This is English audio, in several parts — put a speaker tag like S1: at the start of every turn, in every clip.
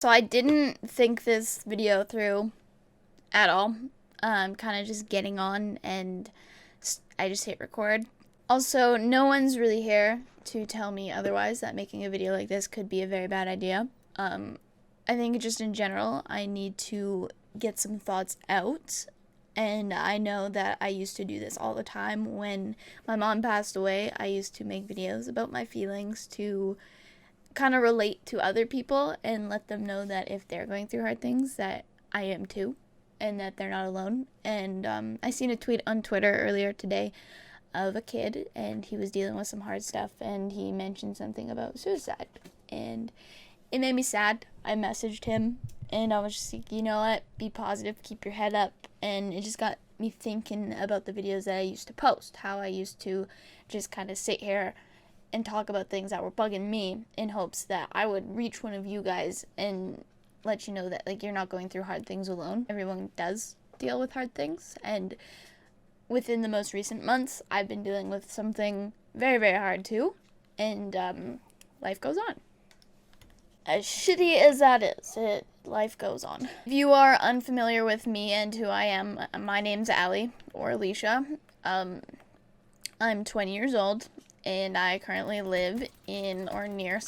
S1: So I didn't think this video through at all. Kind of just getting on, and I just hit record. Also, no one's really here to tell me otherwise that making a video like this could be a very bad idea. I think just in general, I need to get some thoughts out. And I know that I used to do this all the time. When my mom passed away, I used to make videos about my feelings to kind of relate to other people and let them know that if they're going through hard things, that I am too, and that they're not alone. And I seen a tweet on Twitter earlier today of a kid, and he was dealing with some hard stuff, and he mentioned something about suicide, and it made me sad. I messaged him, and I was just like, you know what, be positive, keep your head up. And it just got me thinking about the videos that I used to post, how I used to just kind of sit here and talk about things that were bugging me in hopes that I would reach one of you guys and let you know that, like, you're not going through hard things alone. Everyone does deal with hard things, and within the most recent months, I've been dealing with something very, very hard too, and life goes on. As shitty as that is, life goes on. If you are unfamiliar with me and who I am, my name's Allie, or Alicia. I'm 20 years old, and I currently live in, or near,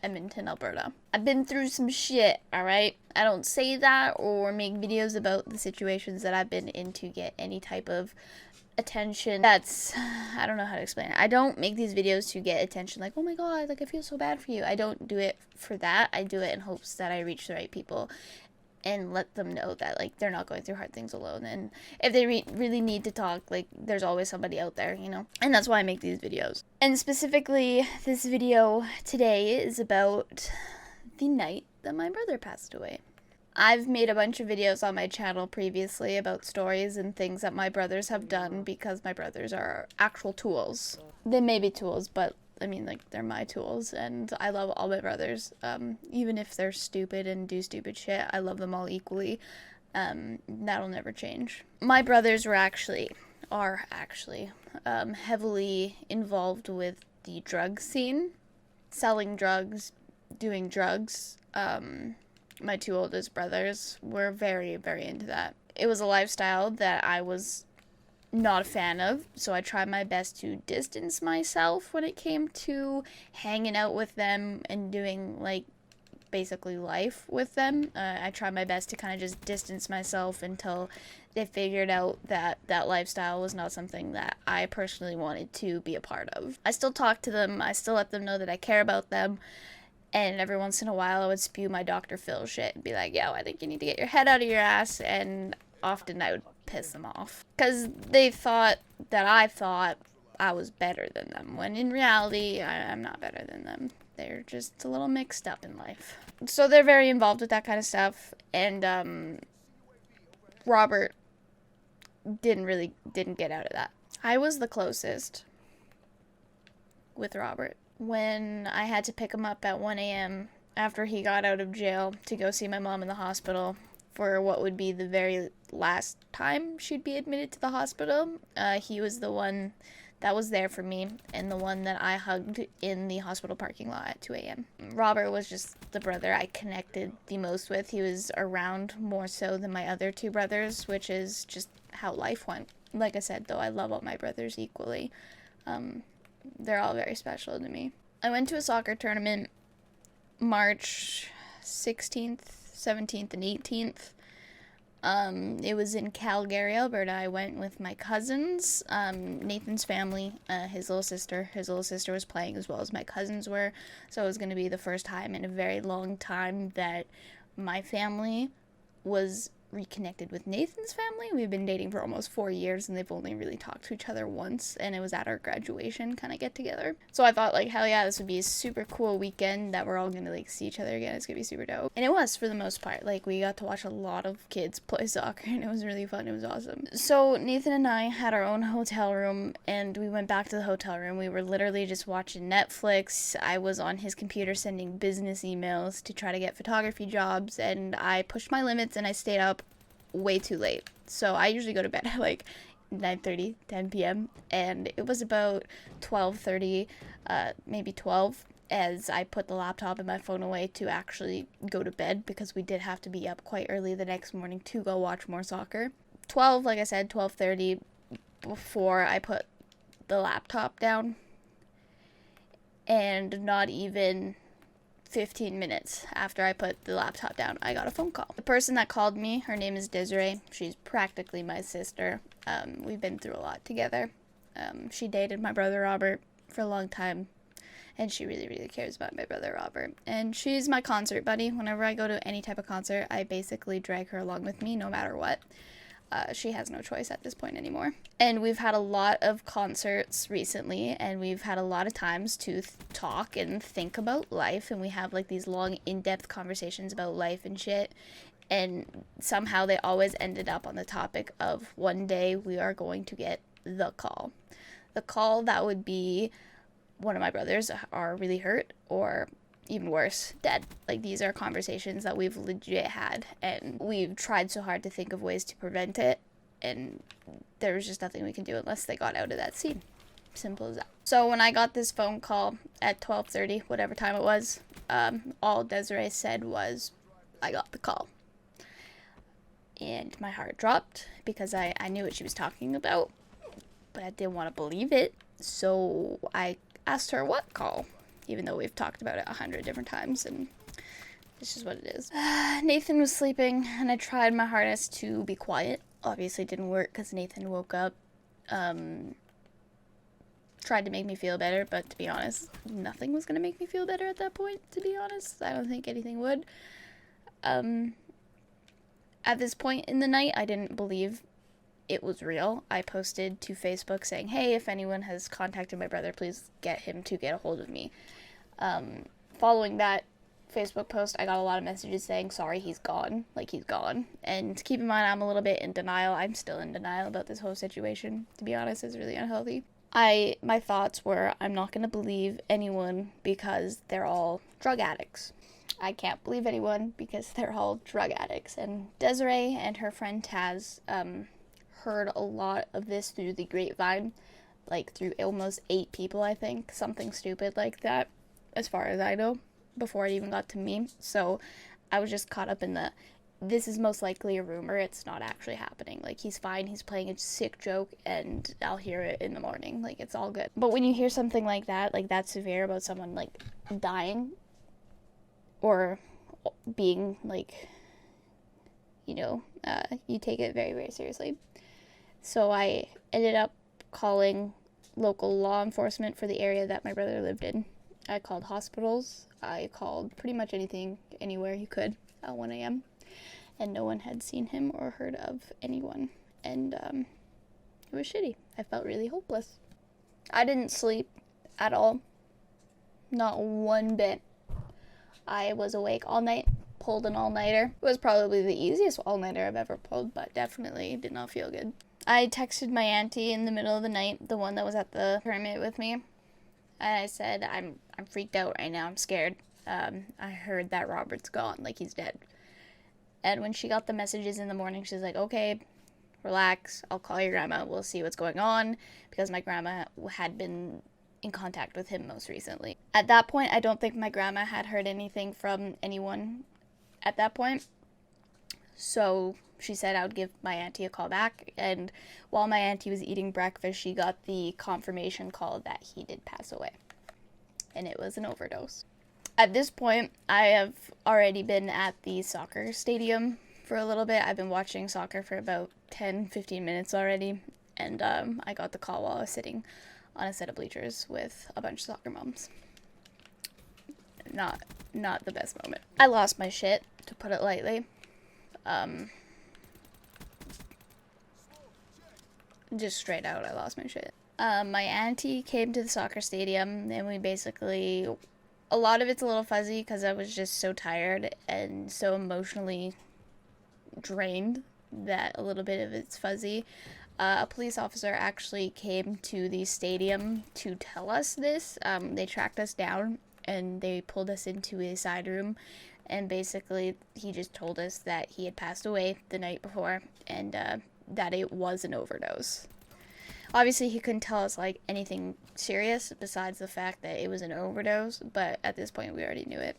S1: Edmonton, Alberta. I've been through some shit, alright? I don't say that or make videos about the situations that I've been in to get any type of attention. I don't know how to explain it. I don't make these videos to get attention, like, oh my god, like, I feel so bad for you. I don't do it for that. I do it in hopes that I reach the right people and let them know that, like, they're not going through hard things alone, and if they really need to talk, like, there's always somebody out there, you know? And that's why I make these videos. And specifically, this video today is about the night that my brother passed away. I've made a bunch of videos on my channel previously about stories and things that my brothers have done, because my brothers are actual tools. They may be tools, but I mean, like, they're my tools, and I love all my brothers. Even if they're stupid and do stupid shit, I love them all equally. That'll never change. My brothers are actually heavily involved with the drug scene, selling drugs, doing drugs. My two oldest brothers were very, very into that. It was a lifestyle that I was not a fan of, so I tried my best to distance myself when it came to hanging out with them and doing, like, basically life with them. I tried my best to kind of just distance myself until they figured out that that lifestyle was not something that I personally wanted to be a part of. I still talk to them. I still let them know that I care about them. And every once in a while, I would spew my Dr. Phil shit and be like, yo, I think you need to get your head out of your ass. And often I would piss them off, because they thought that I thought I was better than them, when in reality, I'm not better than them. They're just a little mixed up in life. So they're very involved with that kind of stuff. And Robert didn't get out of that. I was the closest with Robert. When I had to pick him up at 1 a.m. after he got out of jail to go see my mom in the hospital for what would be the very last time she'd be admitted to the hospital, he was the one that was there for me, and the one that I hugged in the hospital parking lot at 2 a.m. Robert was just the brother I connected the most with. He was around more so than my other two brothers, which is just how life went. Like I said, though, I love all my brothers equally. They're all very special to me. I went to a soccer tournament March 16th, 17th, and 18th. It was in Calgary, Alberta. I went with my cousins, Nathan's family, his little sister. His little sister was playing as well as my cousins were. So it was going to be the first time in a very long time that my family was reconnected with Nathan's family. We've been dating for almost 4 years, and they've only really talked to each other once, and it was at our graduation kind of get together. So I thought, like, hell yeah, this would be a super cool weekend that we're all gonna, like, see each other again. It's gonna be super dope. And it was, for the most part. Like, we got to watch a lot of kids play soccer, and it was really fun. It was awesome. So Nathan and I had our own hotel room, and we went back to the hotel room. We were literally just watching Netflix. I was on his computer sending business emails to try to get photography jobs, and I pushed my limits, and I stayed up way too late. So I usually go to bed at like 9:30, 10 p.m. and it was about 12:30, maybe 12, as I put the laptop and my phone away to actually go to bed, because we did have to be up quite early the next morning to go watch more soccer. 12, like I said, 12:30 before I put the laptop down, and not even 15 minutes after I put the laptop down, I got a phone call. The person that called me, her name is Desiree. She's practically my sister. We've been through a lot together. She dated my brother Robert for a long time, and she really, really cares about my brother Robert. And she's my concert buddy. Whenever I go to any type of concert, I basically drag her along with me no matter what. She has no choice at this point anymore. And we've had a lot of concerts recently, and we've had a lot of times to talk and think about life, and we have like these long, in-depth conversations about life and shit. And somehow they always ended up on the topic of one day we are going to get the call. The call that would be one of my brothers are really hurt, or even worse, dead. Like, these are conversations that we've legit had, and we've tried so hard to think of ways to prevent it, and there was just nothing we can do unless they got out of that scene. Simple as that. So when I got this phone call at 12:30, whatever time it was, all Desiree said was, "I got the call." And my heart dropped, because I knew what she was talking about, but I didn't want to believe it. So I asked her what call, even though we've talked about it 100 different times, and it's just what it is. Nathan was sleeping, and I tried my hardest to be quiet. Obviously it didn't work, because Nathan woke up, tried to make me feel better, but to be honest, nothing was going to make me feel better at that point, to be honest. I don't think anything would. At this point in the night, I didn't believe it was real. I posted to Facebook saying, "Hey, if anyone has contacted my brother, please get him to get a hold of me." Following that Facebook post, I got a lot of messages saying, "Sorry, he's gone." Like, he's gone. And keep in mind, I'm a little bit in denial. I'm still in denial about this whole situation. To be honest, it's really unhealthy. My thoughts were, I'm not going to believe anyone because they're all drug addicts. I can't believe anyone because they're all drug addicts. And Desiree and her friend Taz heard a lot of this through the grapevine, like through almost 8 people, I think, something stupid like that, as far as I know, before it even got to me. So I was just caught up in this is most likely a rumor, it's not actually happening. Like, he's fine, he's playing a sick joke, and I'll hear it in the morning. Like, it's all good. But when you hear something like that severe about someone, like, dying, or being, like, you take it very, very seriously. So I ended up calling local law enforcement for the area that my brother lived in. I called hospitals. I called pretty much anything, anywhere you could at 1 a.m. And no one had seen him or heard of anyone. And it was shitty. I felt really hopeless. I didn't sleep at all. Not one bit. I was awake all night, pulled an all-nighter. It was probably the easiest all-nighter I've ever pulled, but definitely did not feel good. I texted my auntie in the middle of the night, the one that was at the tournament with me, and I said, I'm freaked out right now, I'm scared. I heard that Robert's gone, like, he's dead. And when she got the messages in the morning, she's like, "Okay, relax, I'll call your grandma, we'll see what's going on," because my grandma had been in contact with him most recently. At that point, I don't think my grandma had heard anything from anyone at that point. So she said I would give my auntie a call back, and while my auntie was eating breakfast, she got the confirmation call that he did pass away, and it was an overdose. At this point, I have already been at the soccer stadium for a little bit. I've been watching soccer for about 10-15 minutes already, and I got the call while I was sitting on a set of bleachers with a bunch of soccer moms. Not the best moment. I lost my shit, to put it lightly. Just straight out, I lost my shit. My auntie came to the soccer stadium, and we basically, a lot of it's a little fuzzy because I was just so tired and so emotionally drained that a little bit of it's fuzzy. A police officer actually came to the stadium to tell us this. They tracked us down and they pulled us into a side room, and basically he just told us that he had passed away the night before, and that it was an overdose. Obviously, he couldn't tell us like anything serious besides the fact that it was an overdose. But at this point, we already knew it.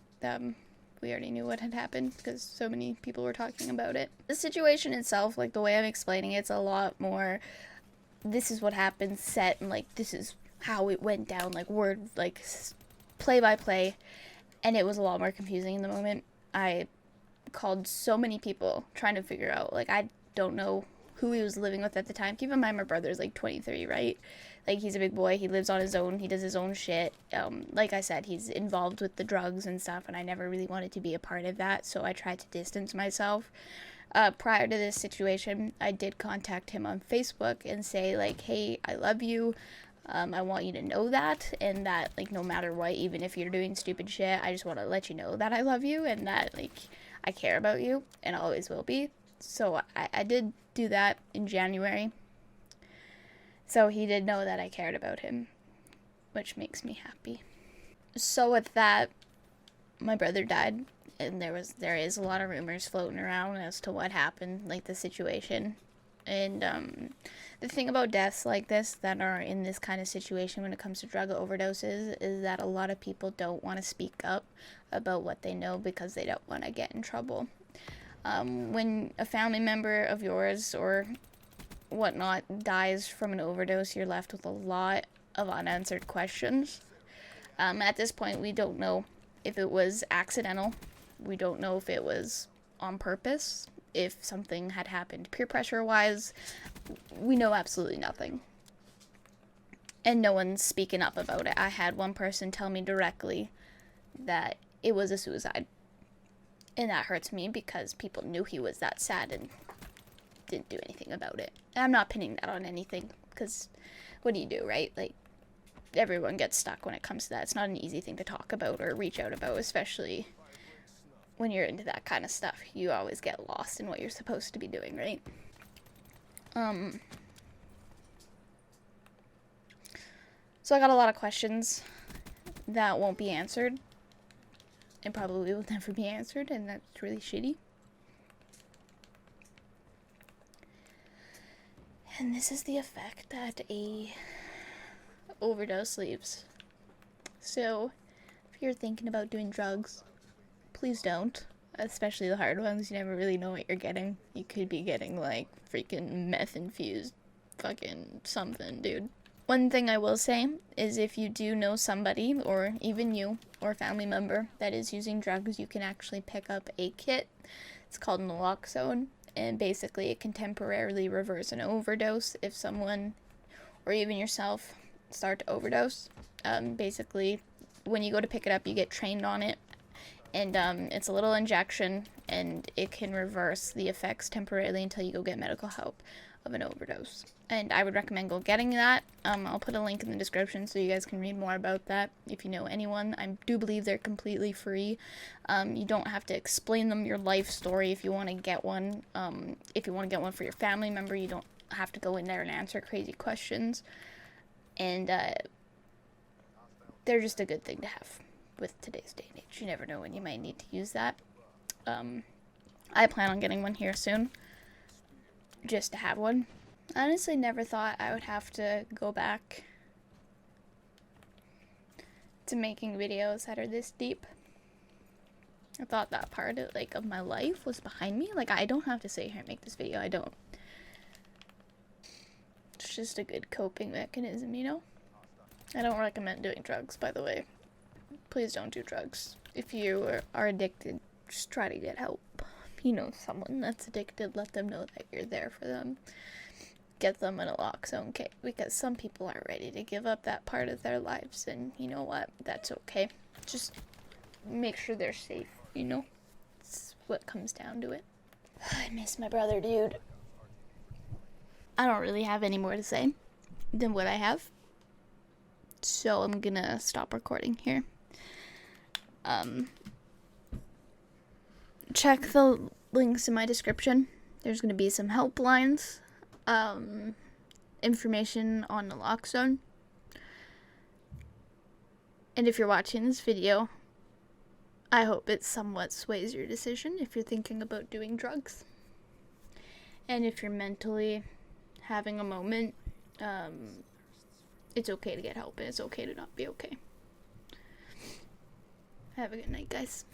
S1: We already knew what had happened because so many people were talking about it. The situation itself, like the way I'm explaining it's a lot more. This is what happened, set, and like this is how it went down, like word, like play by play, and it was a lot more confusing in the moment. I called so many people trying to figure out, like, I don't know who he was living with at the time. Keep in mind, my brother's like 23, right? Like, he's a big boy, he lives on his own, he does his own shit. Like I said, he's involved with the drugs and stuff, and I never really wanted to be a part of that, so I tried to distance myself. Prior to this situation, I did contact him on Facebook and say, like, hey, I love you. I want you to know that, and that, like, no matter what, even if you're doing stupid shit, I just want to let you know that I love you, and that, like, I care about you, and always will be. So I did do that in January. So he did know that I cared about him, which makes me happy. So with that, my brother died, and there is a lot of rumors floating around as to what happened, like the situation. And the thing about deaths like this that are in this kind of situation when it comes to drug overdoses is that a lot of people don't want to speak up about what they know because they don't want to get in trouble. When a family member of yours or whatnot dies from an overdose, you're left with a lot of unanswered questions. At this point, we don't know if it was accidental. We don't know if it was on purpose. If something had happened peer pressure wise. We know absolutely nothing. And no one's speaking up about it. I had one person tell me directly that it was a suicide. And that hurts me because people knew he was that sad and didn't do anything about it. And I'm not pinning that on anything because what do you do, right? Like, everyone gets stuck when it comes to that. It's not an easy thing to talk about or reach out about, especially when you're into that kind of stuff. You always get lost in what you're supposed to be doing, right? So I got a lot of questions that won't be answered and probably will never be answered, and that's really shitty. And this is the effect that a overdose leaves. So if you're thinking about doing drugs, please don't. Especially the hard ones. You never really know what you're getting. You could be getting, like, freaking meth-infused fucking something, dude. One thing I will say is if you do know somebody, or even you, or a family member that is using drugs, you can actually pick up a kit. It's called Naloxone, and basically it can temporarily reverse an overdose if someone, or even yourself, start to overdose. Basically, when you go to pick it up, you get trained on it. And it's a little injection, and it can reverse the effects temporarily until you go get medical help of an overdose. And I would recommend go getting that. I'll put a link in the description so you guys can read more about that if you know anyone. I do believe they're completely free. You don't have to explain them your life story if you want to get one. If you want to get one for your family member, you don't have to go in there and answer crazy questions. And they're just a good thing to have with today's day and age. You never know when you might need to use that. I plan on getting one here soon, just to have one. I honestly never thought I would have to go back to making videos that are this deep. I thought that part of, like, of my life was behind me. Like, I don't have to sit here and make this video. I don't. It's just a good coping mechanism, you know? I don't recommend doing drugs, by the way. Please don't do drugs. If you are addicted, just try to get help. If you know someone that's addicted, let them know that you're there for them. Get them an Naloxone kit, because some people aren't ready to give up that part of their lives, and you know what? That's okay. Just make sure they're safe, you know? It's what comes down to it. I miss my brother, dude. I don't really have any more to say than what I have. So I'm gonna stop recording here. Check the links in my description. There's gonna be some helplines, information on Naloxone. And if you're watching this video, I hope it somewhat sways your decision if you're thinking about doing drugs. And if you're mentally having a moment it's okay to get help and it's okay to not be okay. Have a good night, guys.